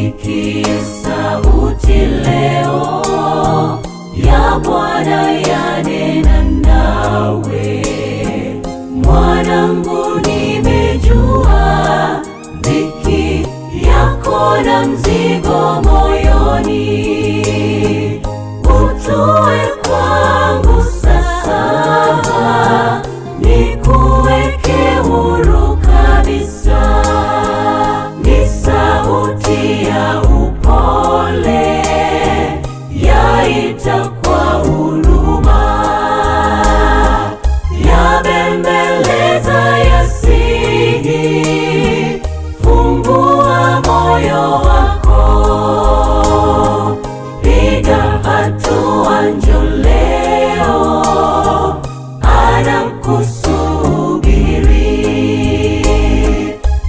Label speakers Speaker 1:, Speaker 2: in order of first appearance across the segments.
Speaker 1: Sikia sauti leo ya Bwana yanena nawe. Mwanangu, nimejua dhiki yako na mzigo moyoni. Utue kwangu sasa, nikuweke huru kabisa. Ni sauti ya upole yaita kwa huruma, yabembeleza yasihi. Fungua moyo wako, piga hatua, njoo leo, anakusubiri.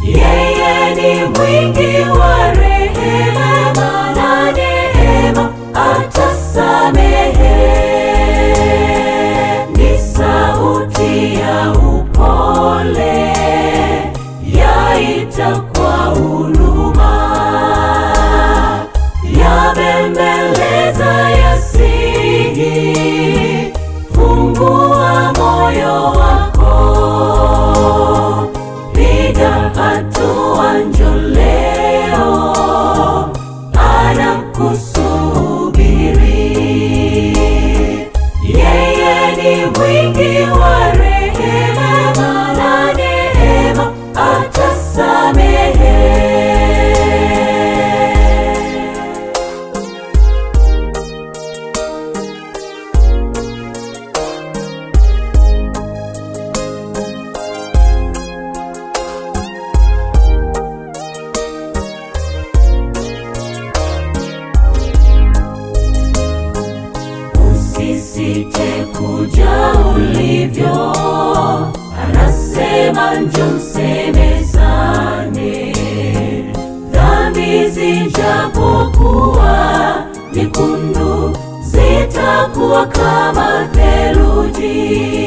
Speaker 1: Yeye ni mwingi wa rehema na neema, atasamehe. Ni sauti ya upole yaita kwa huruma, yabembeleza yasihi. Fungua moyo wako, piga hatua, njoo leo, anakusubiri. Yeye ni mwingi wa rehema na neema, atasamehe. Usisite kuja ulivyo, anasema njoo msemezane. Dhambi zijapokuwa nyekundu, zitakuwa kama theluji.